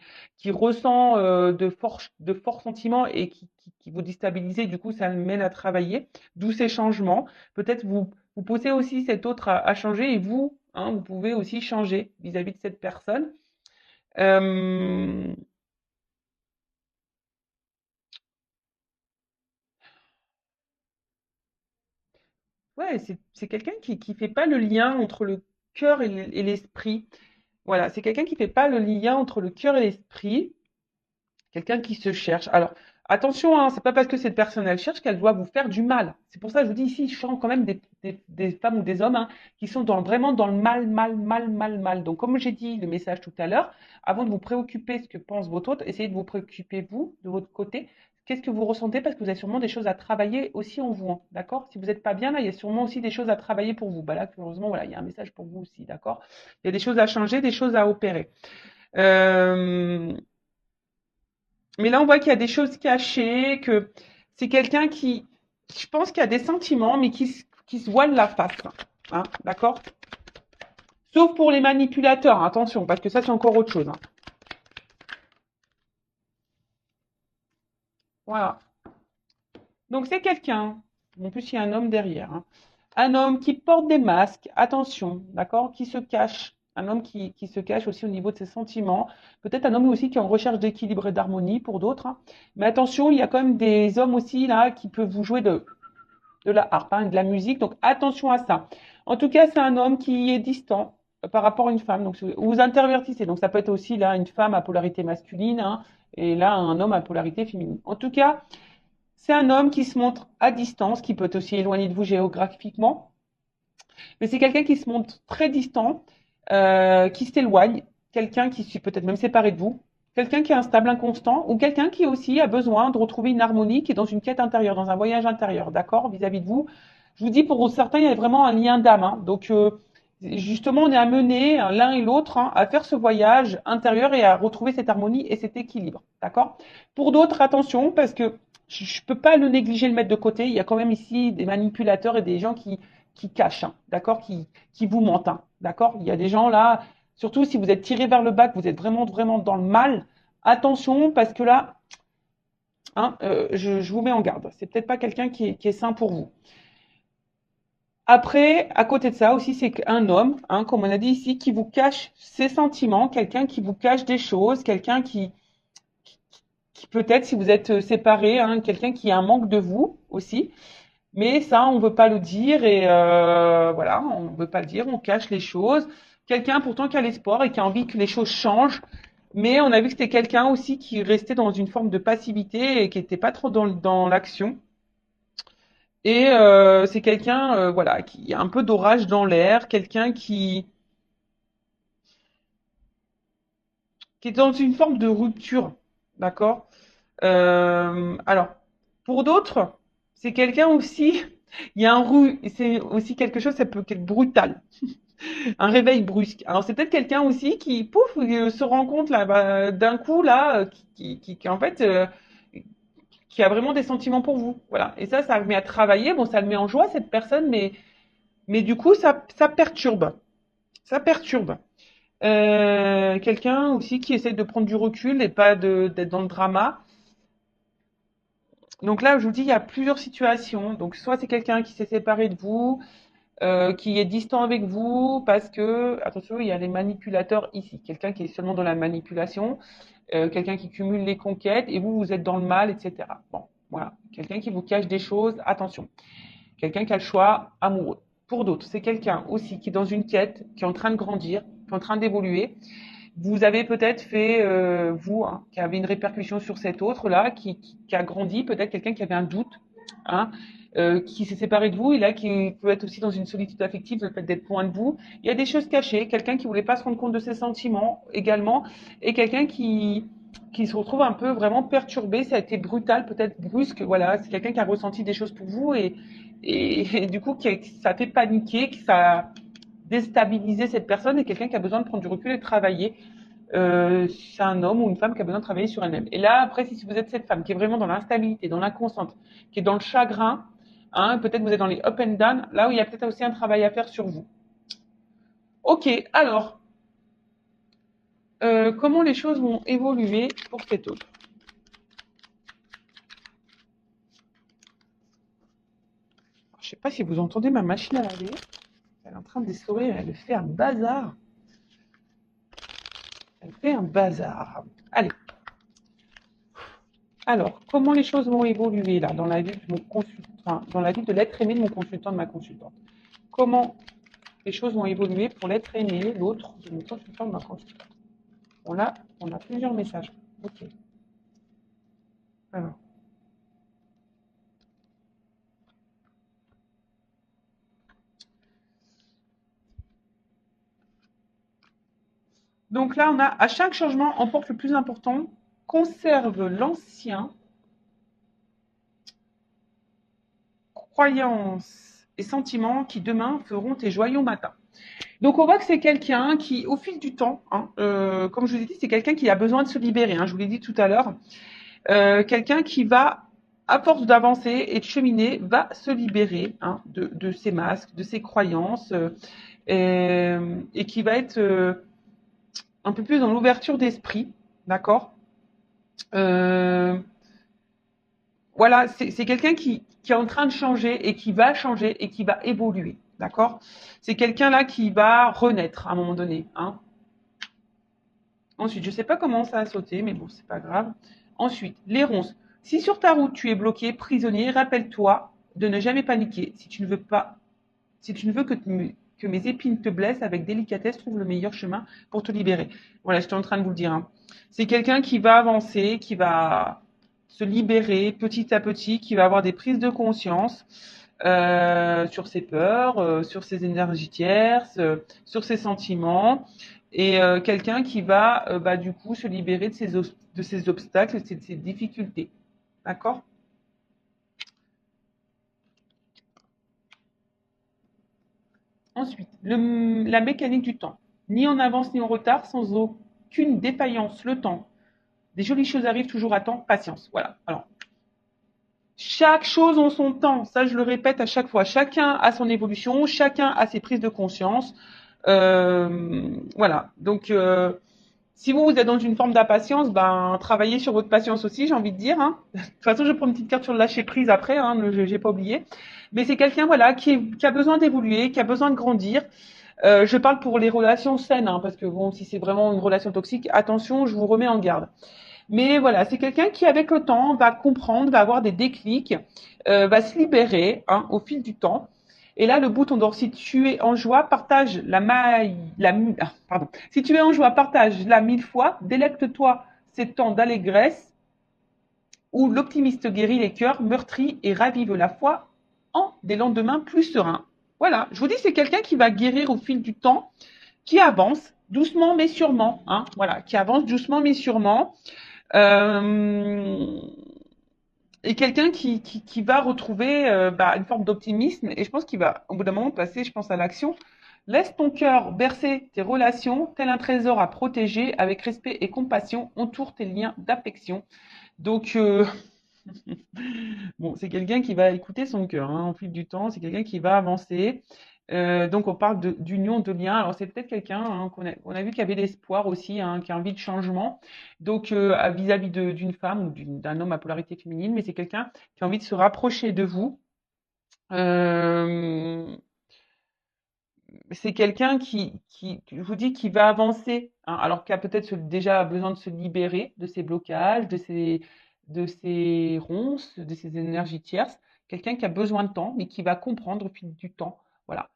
ressent de forts sentiments et qui vous déstabilise, et du coup, ça le mène à travailler, d'où ces changements. Peut-être vous poussez aussi cet autre à changer, et vous, hein, vous pouvez aussi changer vis-à-vis de cette personne. Euh, ouais, c'est quelqu'un qui fait pas le lien entre le cœur et l'esprit. Voilà, c'est quelqu'un qui fait pas le lien entre le cœur et l'esprit, quelqu'un qui se cherche. Alors, attention, hein, c'est pas parce que cette personne elle cherche qu'elle doit vous faire du mal. C'est pour ça que je vous dis ici, je chante quand même des femmes ou des hommes, hein, qui sont vraiment dans le mal, mal, mal, mal, mal. Donc, comme j'ai dit le message tout à l'heure, avant de vous préoccuper ce que pense votre autre, essayez de vous préoccuper vous, de votre côté. Qu'est-ce que vous ressentez? Parce que vous avez sûrement des choses à travailler aussi en vous, hein, d'accord? Si vous n'êtes pas bien là, il y a sûrement aussi des choses à travailler pour vous. Bah là, heureusement, voilà, il y a un message pour vous aussi, d'accord? Il y a des choses à changer, des choses à opérer. Euh, mais là, on voit qu'il y a des choses cachées, que c'est quelqu'un je pense qu'il y a des sentiments, mais qui se voile la face, hein, d'accord? Sauf pour les manipulateurs, hein, attention, parce que ça, c'est encore autre chose, hein. Voilà. Donc, c'est quelqu'un, en plus, il y a un homme derrière, hein. Un homme qui porte des masques, attention, d'accord? Qui se cache. Un homme qui se cache aussi au niveau de ses sentiments. Peut-être un homme aussi qui est en recherche d'équilibre et d'harmonie pour d'autres, hein. Mais attention, il y a quand même des hommes aussi là qui peuvent vous jouer de la harpe, hein, de la musique. Donc attention à ça. En tout cas, c'est un homme qui est distant par rapport à une femme. Donc vous intervertissez. Donc ça peut être aussi là une femme à polarité masculine, hein, et là un homme à polarité féminine. En tout cas, c'est un homme qui se montre à distance, qui peut être aussi éloigné de vous géographiquement, mais c'est quelqu'un qui se montre très distant, qui s'éloigne, quelqu'un qui suit peut-être même séparé de vous. quelqu'un qui est instable, inconstant, ou quelqu'un qui aussi a besoin de retrouver une harmonie, qui est dans une quête intérieure, dans un voyage intérieur, d'accord, vis-à-vis de vous. Je vous dis, pour certains, il y a vraiment un lien d'âme, hein. Donc, justement, on est amené l'un et l'autre hein, à faire ce voyage intérieur et à retrouver cette harmonie et cet équilibre, d'accord. Pour d'autres, attention, parce que je ne peux pas le négliger, le mettre de côté. Il y a quand même ici des manipulateurs et des gens qui cachent, hein, d'accord, qui vous mentent, hein, d'accord. Il y a des gens là, surtout si vous êtes tiré vers le bas, que vous êtes vraiment, vraiment dans le mal, attention, parce que là, hein, je vous mets en garde. C'est peut-être pas quelqu'un qui est sain pour vous. Après, à côté de ça aussi, c'est un homme, hein, comme on a dit ici, qui vous cache ses sentiments, quelqu'un qui vous cache des choses, quelqu'un qui peut-être, si vous êtes séparés, hein, quelqu'un qui a un manque de vous aussi. Mais ça, on veut pas le dire et voilà, on veut pas le dire, on cache les choses. Quelqu'un pourtant qui a l'espoir et qui a envie que les choses changent, mais on a vu que c'était quelqu'un aussi qui restait dans une forme de passivité et qui était pas trop dans l'action. Et c'est quelqu'un, voilà, qui a un peu d'orage dans l'air, quelqu'un qui est dans une forme de rupture, d'accord? Alors, pour d'autres, c'est quelqu'un aussi, il y a c'est aussi quelque chose, ça peut être brutal, un réveil brusque. Alors, c'est peut-être quelqu'un aussi qui, pouf, se rend compte là, bah, d'un coup là, qui en fait, qui a vraiment des sentiments pour vous, voilà. Et ça le met à travailler. Bon, ça le met en joie cette personne, mais du coup, ça perturbe, ça perturbe. Quelqu'un aussi qui essaie de prendre du recul et pas d'être dans le drama. Donc là, je vous dis, il y a plusieurs situations. Donc, soit c'est quelqu'un qui s'est séparé de vous, qui est distant avec vous, parce que, attention, il y a les manipulateurs ici. Quelqu'un qui est seulement dans la manipulation, quelqu'un qui cumule les conquêtes, et vous, vous êtes dans le mal, etc. Bon, voilà. Quelqu'un qui vous cache des choses, attention. Quelqu'un qui a le choix amoureux. Pour d'autres, c'est quelqu'un aussi qui est dans une quête, qui est en train de grandir, qui est en train d'évoluer. Vous avez peut-être fait, vous, hein, qui avez une répercussion sur cet autre-là, qui a grandi, peut-être quelqu'un qui avait un doute, hein, qui s'est séparé de vous, et là, qui peut être aussi dans une solitude affective, le fait d'être loin de vous. Il y a des choses cachées, quelqu'un qui voulait pas se rendre compte de ses sentiments également, et quelqu'un qui se retrouve un peu vraiment perturbé, ça a été brutal, peut-être brusque, voilà, c'est quelqu'un qui a ressenti des choses pour vous, et du coup, ça a fait paniquer, que ça a déstabilisé cette personne, et quelqu'un qui a besoin de prendre du recul et de travailler c'est un homme ou une femme qui a besoin de travailler sur elle-même. Et là, après, si vous êtes cette femme qui est vraiment dans l'instabilité, dans l'inconstante, qui est dans le chagrin, hein, peut-être vous êtes dans les up and down, là où il y a peut-être aussi un travail à faire sur vous. Ok, alors, comment les choses vont évoluer pour cet autre? Je ne sais pas si vous entendez ma machine à laver. Elle est en train d'essorer, elle fait un bazar. Elle fait un bazar. Allez. Alors, comment les choses vont évoluer là dans la vie de mon consultant, enfin, dans la vie de l'être aimé de mon consultant, de ma consultante? Comment les choses vont évoluer pour l'être aimé, l'autre de mon consultant, de ma consultante? Bon là, on a plusieurs messages. Ok. Alors. Donc là, on a à chaque changement emporte le plus important, conserve l'ancien, croyances et sentiments qui demain feront tes joyaux matins. Donc on voit que c'est quelqu'un qui, au fil du temps, hein, comme je vous ai dit, c'est quelqu'un qui a besoin de se libérer. Hein, je vous l'ai dit tout à l'heure. Quelqu'un qui va, à force d'avancer et de cheminer, va se libérer hein, de ses masques, de ses croyances, et qui va être un peu plus dans l'ouverture d'esprit, d'accord. Voilà, c'est quelqu'un qui est en train de changer et qui va changer et qui va évoluer, d'accord. C'est quelqu'un là qui va renaître à un moment donné. Hein. Ensuite, je ne sais pas comment ça a sauté, mais bon, c'est pas grave. Ensuite, les ronces. Si sur ta route tu es bloqué, prisonnier, rappelle-toi de ne jamais paniquer. Si tu ne veux pas, si tu ne veux que mes épines te blessent, avec délicatesse, trouve le meilleur chemin pour te libérer. Voilà, j'étais en train de vous le dire. Hein. C'est quelqu'un qui va avancer, qui va se libérer petit à petit, qui va avoir des prises de conscience sur ses peurs, sur ses énergies tierces, sur ses sentiments et quelqu'un qui va bah, du coup se libérer de ces obstacles, de ces difficultés. D'accord? Ensuite, la mécanique du temps. Ni en avance ni en retard, sans aucune défaillance. Le temps. Des jolies choses arrivent toujours à temps. Patience. Voilà. Alors, chaque chose en son temps. Ça, je le répète à chaque fois. Chacun a son évolution. Chacun a ses prises de conscience. Voilà. Donc, si vous êtes dans une forme d'impatience, ben travaillez sur votre patience aussi, j'ai envie de dire. Hein. De toute façon, je prends une petite carte sur le lâcher prise après, hein, j'ai pas oublié. Mais c'est quelqu'un voilà qui a besoin d'évoluer, qui a besoin de grandir. Je parle pour les relations saines, hein, parce que bon, si c'est vraiment une relation toxique, attention, je vous remets en garde. Mais voilà, c'est quelqu'un qui, avec le temps, va comprendre, va avoir des déclics, va se libérer hein, au fil du temps. Et là, le bouton d'or, si tu es en joie, partage la maille, pardon. Si tu es en joie, partage-la 1000 fois, délecte-toi ces temps d'allégresse où l'optimiste guérit les cœurs meurtris et ravive la foi en des lendemains plus sereins. Voilà, je vous dis, c'est quelqu'un qui va guérir au fil du temps, qui avance doucement mais sûrement, hein, voilà, qui avance doucement mais sûrement. Euh, et quelqu'un qui va retrouver bah, une forme d'optimisme et je pense qu'il va au bout d'un moment passer, je pense, à l'action. Laisse ton cœur bercer tes relations, tel un trésor à protéger, avec respect et compassion, entoure tes liens d'affection. Donc, bon, c'est quelqu'un qui va écouter son cœur hein, au fil du temps, c'est quelqu'un qui va avancer. Donc, on parle d'union, de lien. Alors, c'est peut-être quelqu'un hein, on a vu qu'il y avait l'espoir aussi, hein, qui a envie de changement. Donc, vis-à-vis d'une femme ou d'un homme à polarité féminine, mais c'est quelqu'un qui a envie de se rapprocher de vous. Euh, c'est quelqu'un je vous dis, qui va avancer, hein, alors qu'il a peut-être déjà besoin de se libérer de ses blocages, de ses ronces, de ses énergies tierces. Quelqu'un qui a besoin de temps, mais qui va comprendre au fil du temps, voilà,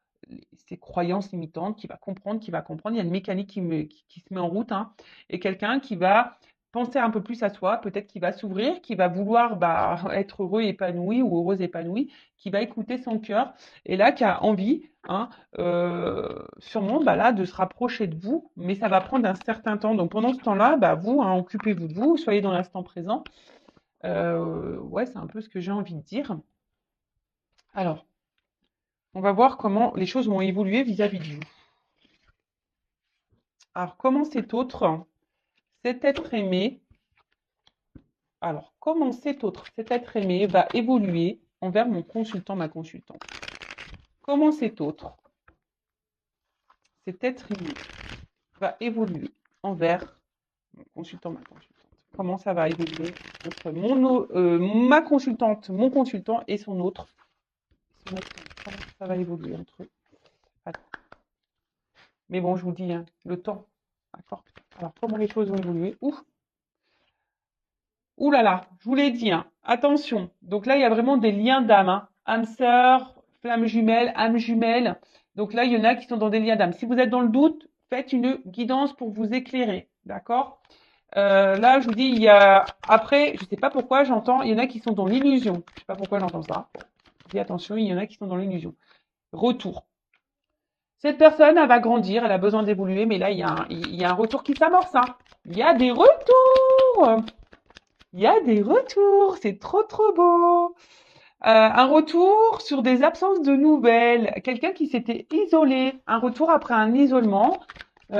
ses croyances limitantes, qui va comprendre, qui va comprendre. Il y a une mécanique qui se met en route, hein, et quelqu'un qui va penser un peu plus à soi, peut-être qui va s'ouvrir, qui va vouloir bah, être heureux épanoui ou heureuse épanouie, qui va écouter son cœur, et là qui a envie hein, sûrement bah là, de se rapprocher de vous, mais ça va prendre un certain temps. Donc pendant ce temps-là, bah, vous, hein, occupez-vous de vous, soyez dans l'instant présent. Ouais, c'est un peu ce que j'ai envie de dire. Alors, on va voir comment les choses vont évoluer vis-à-vis de vous. Alors, comment cet être aimé, cet être aimé va évoluer envers mon consultant, ma consultante. Comment cet être aimé va évoluer envers mon consultant, ma consultante. Comment ça va évoluer entre ma consultante, mon consultant et son autre. Comment ça va évoluer entre eux. Attends. Mais bon, je vous dis, hein, le temps. D'accord. Alors, comment les choses vont évoluer. Ouf. Ouh là là, je vous l'ai dit, hein. Attention. Donc là, il y a vraiment des liens d'âme. Hein. Âme sœur, flamme jumelle, âme jumelle. Donc là, il y en a qui sont dans des liens d'âme. Si vous êtes dans le doute, faites une guidance pour vous éclairer. D'accord. Là, je vous dis, il y a. Après, je ne sais pas pourquoi j'entends, il y en a qui sont dans l'illusion. Je ne sais pas pourquoi j'entends ça. Bon, je dis attention, il y en a qui sont dans l'illusion. Retour. Cette personne, elle va grandir, elle a besoin d'évoluer, mais là, il y a un retour qui s'amorce. Hein. Il y a des retours. Il y a des retours. C'est trop, trop beau. Un retour sur des absences de nouvelles. Quelqu'un qui s'était isolé. Un retour après un isolement. Mais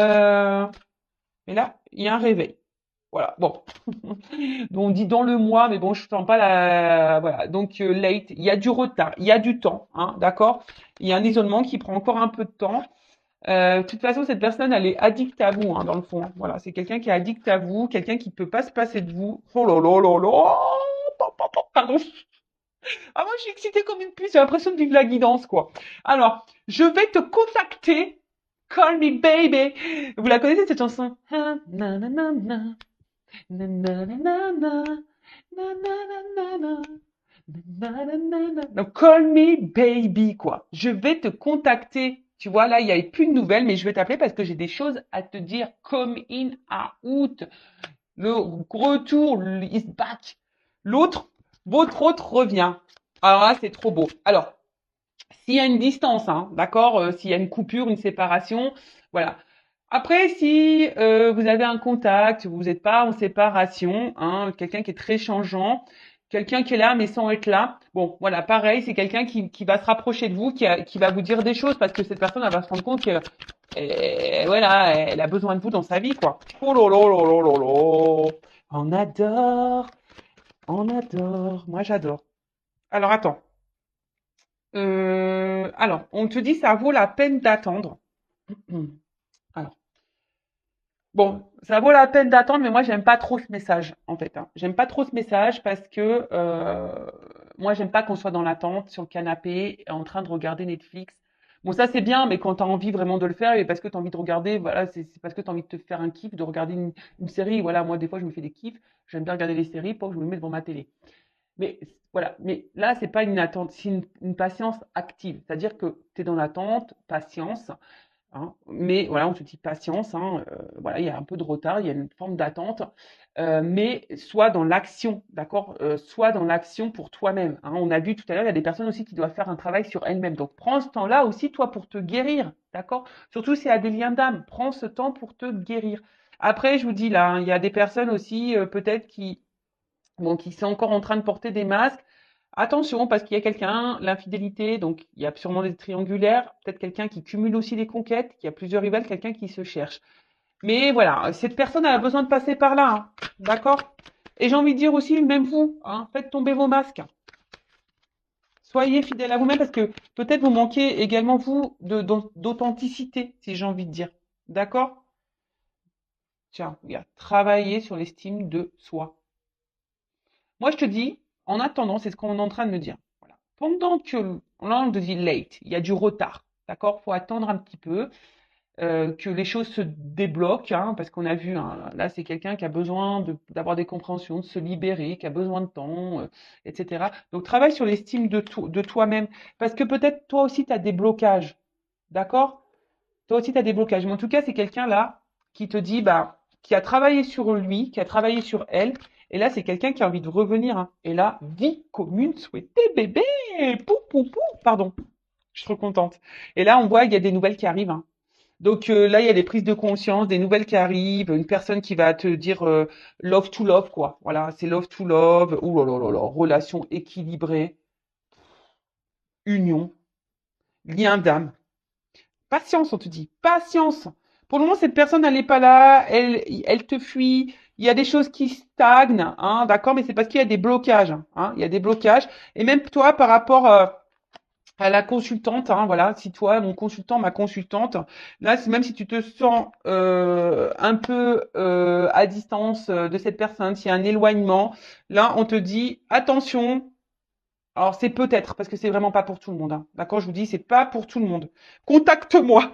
là, il y a un réveil. Voilà, bon. On dit dans le mois, mais bon, je ne sens pas la. Voilà, donc late, il y a du retard, il y a du temps, hein, d'accord? Il y a un isolement qui prend encore un peu de temps. De toute façon, cette personne, elle est addicte à vous, hein, dans le fond. Hein. Voilà, c'est quelqu'un qui est addict à vous, quelqu'un qui ne peut pas se passer de vous. Oh là là là là! Pardon. Ah, moi, je suis excitée comme une puce, j'ai l'impression de vivre la guidance, quoi. Alors, je vais te contacter. Call me baby. Vous la connaissez cette chanson? Ah, na, na, na, na. Na, na, na, na, na. Na, na, na, na, na. Na, na, na, na. Donc, call me baby, quoi. Je vais te contacter. Tu vois, là, il n'y a plus de nouvelles, mais je vais t'appeler parce que j'ai des choses à te dire. Come in à août. Le retour is back. Votre autre revient. Alors là, c'est trop beau. Alors, s'il y a une distance, hein, d'accord, s'il y a une coupure, une séparation, voilà. Après, si vous avez un contact, vous n'êtes pas en séparation, hein, quelqu'un qui est très changeant, quelqu'un qui est là mais sans être là, bon, voilà, pareil, c'est quelqu'un qui va se rapprocher de vous, qui va vous dire des choses parce que cette personne, elle va se rendre compte que, voilà, elle a besoin de vous dans sa vie, quoi. Oh là là là là là là. On adore, on adore. Moi, j'adore. Alors, attends. Alors, on te dit ça vaut la peine d'attendre. Alors. Bon, ça vaut la peine d'attendre, mais moi j'aime pas trop ce message en fait, hein. J'aime pas trop ce message parce que moi j'aime pas qu'on soit dans l'attente sur le canapé en train de regarder Netflix. Bon ça c'est bien, mais quand tu as envie vraiment de le faire et parce que tu as envie de regarder, voilà, c'est parce que tu as envie de te faire un kiff, de regarder une série. Voilà, moi des fois je me fais des kiffs, j'aime bien regarder les séries, pas que je me mets devant ma télé. Mais voilà, mais là c'est pas une attente, c'est une patience active, c'est-à-dire que tu es dans l'attente, patience. Hein. Mais voilà, on te dit patience, hein, voilà, il y a un peu de retard, il y a une forme d'attente, mais sois dans l'action, d'accord? Sois dans l'action pour toi-même, hein. On a vu tout à l'heure, il y a des personnes aussi qui doivent faire un travail sur elles-mêmes. Donc prends ce temps-là aussi, toi, pour te guérir, d'accord? Surtout s'il y a des liens d'âme, prends ce temps pour te guérir. Après, je vous dis là, hein, il y a des personnes aussi, peut-être bon, qui sont encore en train de porter des masques. Attention, parce qu'il y a quelqu'un, l'infidélité, donc il y a sûrement des triangulaires, peut-être quelqu'un qui cumule aussi les conquêtes, qui a plusieurs rivales, quelqu'un qui se cherche. Mais voilà, cette personne elle a besoin de passer par là, hein, d'accord? Et j'ai envie de dire aussi, même vous, hein, faites tomber vos masques. Soyez fidèles à vous-même parce que peut-être vous manquez également, vous, d'authenticité, si j'ai envie de dire. D'accord? Tiens, regarde, travailler sur l'estime de soi. Moi, je te dis, en attendant, c'est ce qu'on est en train de me dire. Voilà. Pendant que, là, on te dit late, il y a du retard, d'accord? Faut attendre un petit peu, que les choses se débloquent, hein, parce qu'on a vu, hein, là, c'est quelqu'un qui a besoin d'avoir des compréhensions, de se libérer, qui a besoin de temps, etc. Donc, travaille sur l'estime de toi-même, parce que peut-être toi aussi, tu as des blocages, d'accord? Toi aussi, tu as des blocages. Mais en tout cas, c'est quelqu'un là qui te dit, bah, qui a travaillé sur lui, qui a travaillé sur elle. Et là, c'est quelqu'un qui a envie de revenir, hein. Et là, vie commune souhaitée, bébé. Pou, pou, pou. Pardon, je suis trop contente. Et là, on voit qu'il y a des nouvelles qui arrivent, hein. Donc là, il y a des prises de conscience, des nouvelles qui arrivent, une personne qui va te dire love to love, quoi. Voilà, c'est love to love. Ouh là là là là, relation équilibrée, union, lien d'âme. Patience, on te dit. Patience. Pour le moment, cette personne, elle n'est pas là. Elle te fuit. Il y a des choses qui stagnent, hein, d'accord, mais c'est parce qu'il y a des blocages, hein. Il y a des blocages. Et même toi, par rapport à la consultante, hein, voilà, si toi, mon consultant, ma consultante, là, même si tu te sens un peu à distance de cette personne, s'il y a un éloignement, là, on te dit attention. Alors, c'est peut-être, parce que c'est vraiment pas pour tout le monde, hein. D'accord, je vous dis, c'est pas pour tout le monde. Contacte-moi.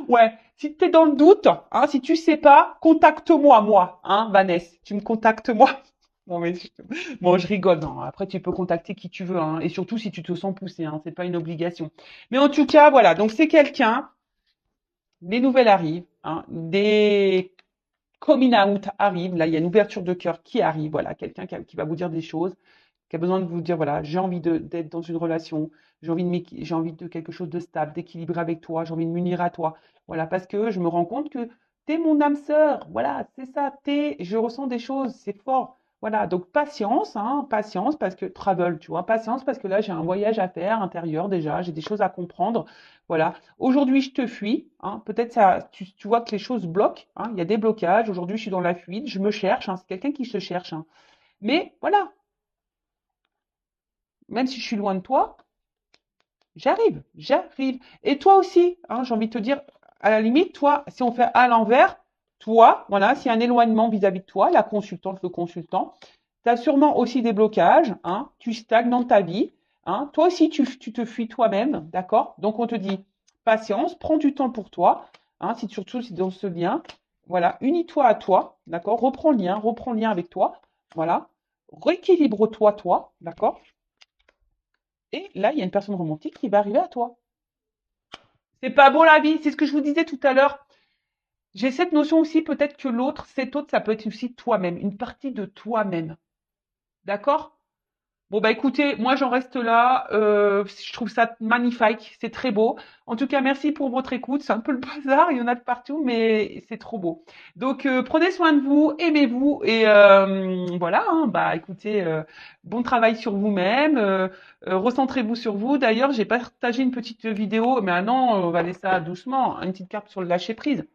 Ouais, si tu es dans le doute, hein, si tu sais pas, contacte-moi, moi, hein, Vanessa. Tu me contactes moi. Non mais bon, je rigole. Non. Après, tu peux contacter qui tu veux, hein, et surtout si tu te sens poussé, hein, c'est pas une obligation. Mais en tout cas, voilà. Donc c'est quelqu'un. Des nouvelles arrivent, hein, des coming out arrivent. Là, il y a une ouverture de cœur qui arrive. Voilà, quelqu'un qui va vous dire des choses, qui a besoin de vous dire, voilà, j'ai envie d'être dans une relation, j'ai envie de quelque chose de stable, d'équilibré avec toi, j'ai envie de m'unir à toi. Voilà, parce que je me rends compte que t'es mon âme sœur. Voilà, c'est ça, je ressens des choses, c'est fort. Voilà, donc patience, hein, patience parce que travel, tu vois, patience parce que là j'ai un voyage à faire intérieur déjà, j'ai des choses à comprendre. Voilà, aujourd'hui je te fuis, hein, peut-être ça, tu vois que les choses bloquent, hein, il y a des blocages. Aujourd'hui je suis dans la fuite, je me cherche, hein, c'est quelqu'un qui se cherche, hein. Mais voilà, même si je suis loin de toi, j'arrive, j'arrive. Et toi aussi, hein, j'ai envie de te dire, à la limite, toi, si on fait à l'envers, toi, voilà, s'il y a un éloignement vis-à-vis de toi, la consultante, le consultant, tu as sûrement aussi des blocages, hein, tu stagnes dans ta vie, hein, toi aussi, tu te fuis toi-même, d'accord? Donc, on te dit, patience, prends du temps pour toi, hein, surtout si dans ce lien, voilà, unis-toi à toi, d'accord? Reprends le lien avec toi, voilà, rééquilibre-toi, toi, d'accord? Et là, il y a une personne romantique qui va arriver à toi. C'est pas beau la vie, c'est ce que je vous disais tout à l'heure. J'ai cette notion aussi, peut-être que l'autre, cet autre, ça peut être aussi toi-même, une partie de toi-même. D'accord? Bon, bah écoutez, moi j'en reste là. Je trouve ça magnifique, c'est très beau. En tout cas, merci pour votre écoute. C'est un peu le bazar, il y en a de partout, mais c'est trop beau. Donc, prenez soin de vous, aimez-vous et voilà. Hein, bah écoutez, bon travail sur vous-même. Recentrez-vous sur vous. D'ailleurs, j'ai partagé une petite vidéo, mais maintenant on va laisser ça doucement. Une petite carte sur le lâcher prise.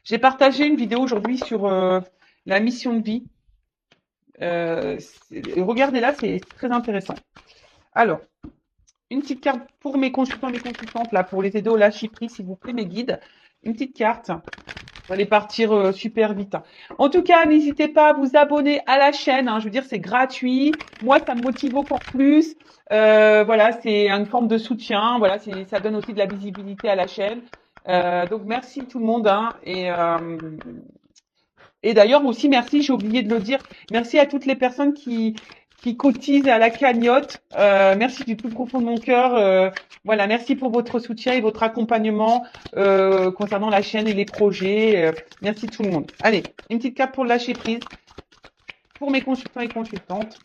J'ai partagé une vidéo aujourd'hui sur la mission de vie. Regardez-là, c'est très intéressant. Alors, une petite carte pour mes consultants et mes consultantes, là, pour les aider au lâcher prise, s'il vous plaît, mes guides. Une petite carte. On va aller partir super vite. Hein. En tout cas, n'hésitez pas à vous abonner à la chaîne. Hein. Je veux dire, c'est gratuit. Moi, ça me motive encore plus. Voilà, c'est une forme de soutien. Voilà, ça donne aussi de la visibilité à la chaîne. Donc, merci tout le monde. Hein. Et d'ailleurs aussi, merci, j'ai oublié de le dire, merci à toutes les personnes qui cotisent à la cagnotte. Merci du plus profond de mon cœur. Voilà, merci pour votre soutien et votre accompagnement concernant la chaîne et les projets. Merci tout le monde. Allez, une petite carte pour le lâcher prise pour mes consultants et consultantes.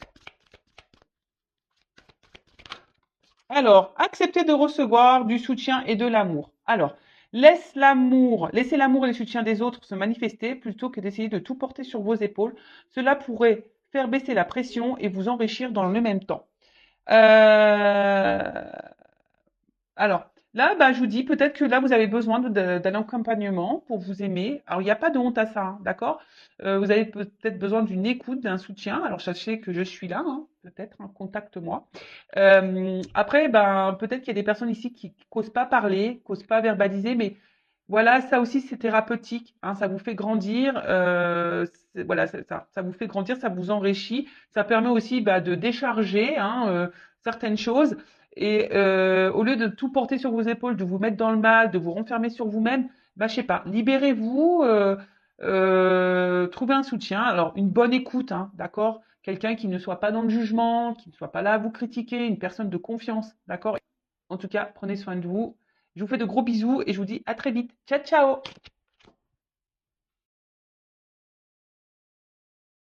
Alors, accepter de recevoir du soutien et de l'amour. Alors, laissez l'amour et le soutien des autres se manifester plutôt que d'essayer de tout porter sur vos épaules. Cela pourrait faire baisser la pression et vous enrichir dans le même temps. Euh, alors, là, bah, je vous dis, peut-être que là, vous avez besoin d'un accompagnement pour vous aimer. Alors, il n'y a pas de honte à ça, hein, d'accord? Vous avez peut-être besoin d'une écoute, d'un soutien. Alors, sachez que je suis là, hein, peut-être, hein, contacte-moi. Après, ben, peut-être qu'il y a des personnes ici qui n'osent pas parler, qui n'osent pas verbaliser, mais voilà, ça aussi, c'est thérapeutique, hein, ça vous fait grandir, voilà, ça vous fait grandir, ça vous enrichit, ça permet aussi bah, de décharger hein, certaines choses. Et au lieu de tout porter sur vos épaules, de vous mettre dans le mal, de vous renfermer sur vous-même, bah, je sais pas, libérez-vous, trouvez un soutien. Alors, une bonne écoute, hein, d'accord? Quelqu'un qui ne soit pas dans le jugement, qui ne soit pas là à vous critiquer, une personne de confiance, d'accord? En tout cas, prenez soin de vous. Je vous fais de gros bisous et je vous dis à très vite. Ciao, ciao!